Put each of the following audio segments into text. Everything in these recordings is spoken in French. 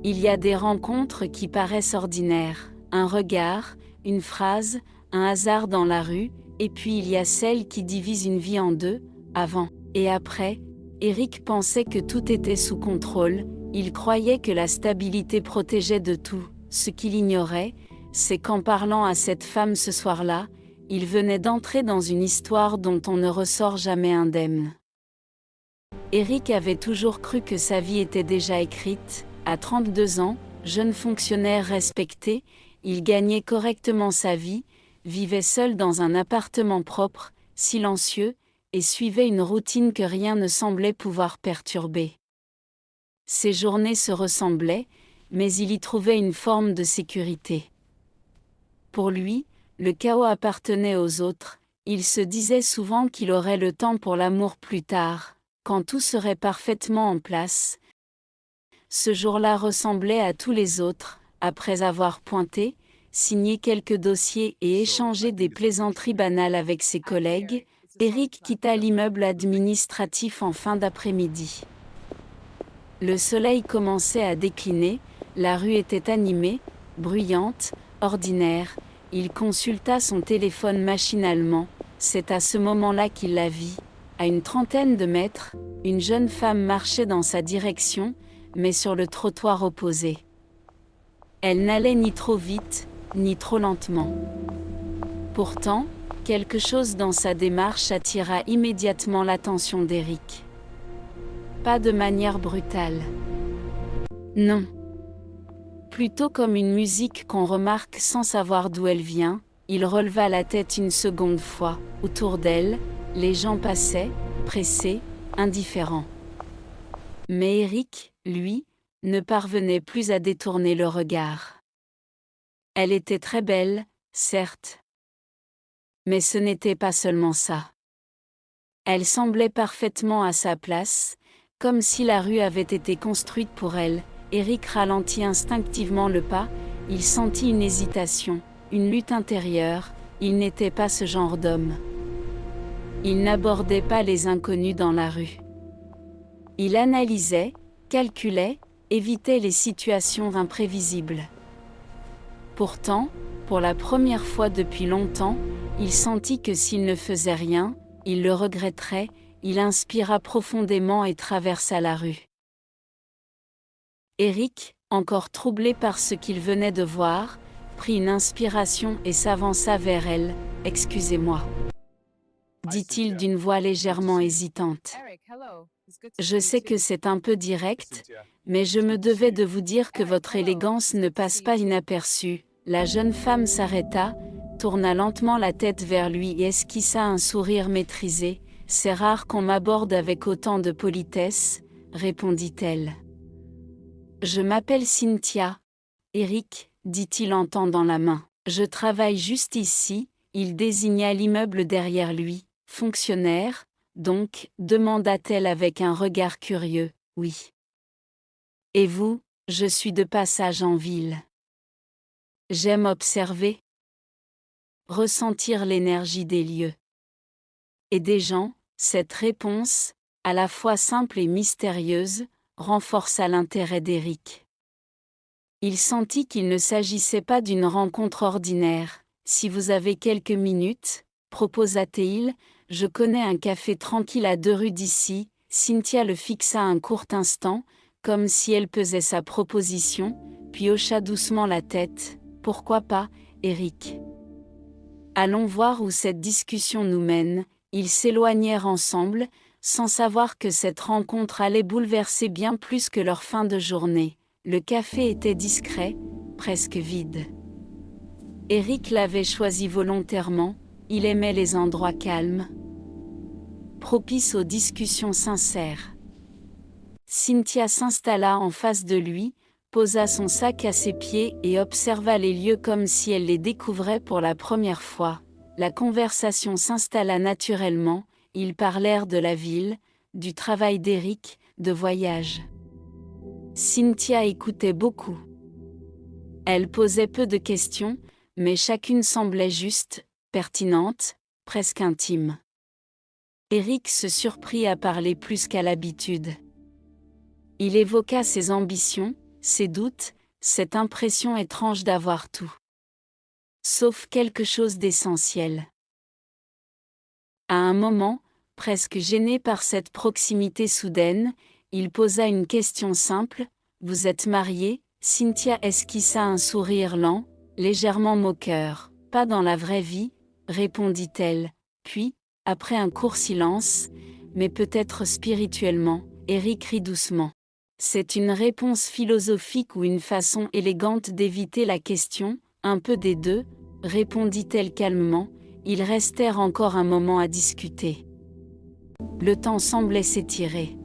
Il y a des rencontres qui paraissent ordinaires, un regard, une phrase, un hasard dans la rue, et puis il y a celles qui divisent une vie en deux, avant et après. Eric pensait que tout était sous contrôle, il croyait que la stabilité protégeait de tout. Ce qu'il ignorait, c'est qu'en parlant à cette femme ce soir-là, il venait d'entrer dans une histoire dont on ne ressort jamais indemne. Eric avait toujours cru que sa vie était déjà écrite. À 32 ans, jeune fonctionnaire respecté, il gagnait correctement sa vie, vivait seul dans un appartement propre, silencieux, et suivait une routine que rien ne semblait pouvoir perturber. Ses journées se ressemblaient, mais il y trouvait une forme de sécurité. Pour lui, le chaos appartenait aux autres, il se disait souvent qu'il aurait le temps pour l'amour plus tard, quand tout serait parfaitement en place. Ce jour-là ressemblait à tous les autres, après avoir pointé, signé quelques dossiers et échangé des plaisanteries banales avec ses collègues, Eric quitta l'immeuble administratif en fin d'après-midi. Le soleil commençait à décliner, la rue était animée, bruyante, ordinaire. Il consulta son téléphone machinalement, c'est à ce moment-là qu'il la vit. À une trentaine de mètres, une jeune femme marchait dans sa direction, mais sur le trottoir opposé. Elle n'allait ni trop vite, ni trop lentement. Pourtant, quelque chose dans sa démarche attira immédiatement l'attention d'Eric. Pas de manière brutale. Non. Plutôt comme une musique qu'on remarque sans savoir d'où elle vient, il releva la tête une seconde fois. Autour d'elle, les gens passaient, pressés, indifférents. Mais Eric, lui, ne parvenait plus à détourner le regard. Elle était très belle, certes. Mais ce n'était pas seulement ça. Elle semblait parfaitement à sa place, comme si la rue avait été construite pour elle. Eric ralentit instinctivement le pas, il sentit une hésitation, une lutte intérieure, il n'était pas ce genre d'homme. Il n'abordait pas les inconnus dans la rue. Il analysait, calculait, évitait les situations imprévisibles. Pourtant, pour la première fois depuis longtemps, il sentit que s'il ne faisait rien, il le regretterait. Il inspira profondément et traversa la rue. Eric, encore troublé par ce qu'il venait de voir, prit une inspiration et s'avança vers elle. « Excusez-moi, » dit-il d'une voix légèrement hésitante. Je sais que c'est un peu direct, mais je me devais de vous dire que votre élégance ne passe pas inaperçue. La jeune femme s'arrêta, tourna lentement la tête vers lui et esquissa un sourire maîtrisé. « C'est rare qu'on m'aborde avec autant de politesse, » répondit-elle. « Je m'appelle Cynthia. » Eric, dit-il en tendant la main. « Je travaille juste ici. » Il désigna l'immeuble derrière lui. « Fonctionnaire, donc ?» demanda-t-elle avec un regard curieux. « Oui. » « Et vous ? » « Je suis de passage en ville. J'aime observer, ressentir l'énergie des lieux et des gens. » Cette réponse, à la fois simple et mystérieuse, renforça l'intérêt d'Eric. Il sentit qu'il ne s'agissait pas d'une rencontre ordinaire. « Si vous avez quelques minutes, » proposa-t-il, « je connais un café tranquille à 2 rues d'ici. » Cynthia le fixa un court instant, comme si elle pesait sa proposition, puis hocha doucement la tête. « Pourquoi pas, Eric ? Allons voir où cette discussion nous mène. » Ils s'éloignèrent ensemble, sans savoir que cette rencontre allait bouleverser bien plus que leur fin de journée. Le café était discret, presque vide. Eric l'avait choisi volontairement, il aimait les endroits calmes, propices aux discussions sincères. Cynthia s'installa en face de lui, posa son sac à ses pieds et observa les lieux comme si elle les découvrait pour la première fois. La conversation s'installa naturellement, ils parlèrent de la ville, du travail d'Eric, de voyage. Cynthia écoutait beaucoup. Elle posait peu de questions, mais chacune semblait juste, pertinente, presque intime. Eric se surprit à parler plus qu'à l'habitude. Il évoqua ses ambitions, ses doutes, cette impression étrange d'avoir tout. Sauf quelque chose d'essentiel. À un moment, presque gêné par cette proximité soudaine, il posa une question simple. « Vous êtes mariée ?» Cynthia esquissa un sourire lent, légèrement moqueur. « Pas dans la vraie vie », répondit-elle. Puis, après un court silence, « mais peut-être spirituellement », Eric rit doucement. C'est une réponse philosophique ou une façon élégante d'éviter la question, un peu des deux, répondit-elle calmement. Ils restèrent encore un moment à discuter. Le temps semblait s'étirer.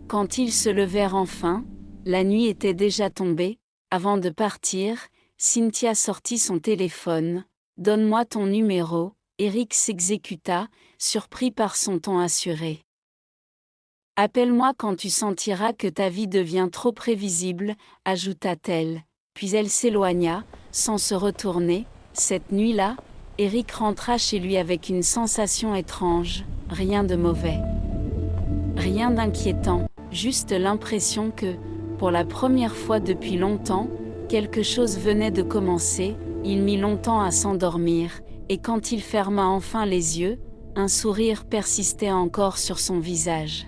Quand ils se levèrent enfin, la nuit était déjà tombée. Avant de partir, Cynthia sortit son téléphone. « Donne-moi ton numéro », Eric s'exécuta, surpris par son ton assuré. « Appelle-moi quand tu sentiras que ta vie devient trop prévisible », ajouta-t-elle. Puis elle s'éloigna, sans se retourner. Cette nuit-là, Eric rentra chez lui avec une sensation étrange, rien de mauvais. Rien d'inquiétant, juste l'impression que, pour la première fois depuis longtemps, quelque chose venait de commencer. Il mit longtemps à s'endormir, et quand il ferma enfin les yeux, un sourire persistait encore sur son visage.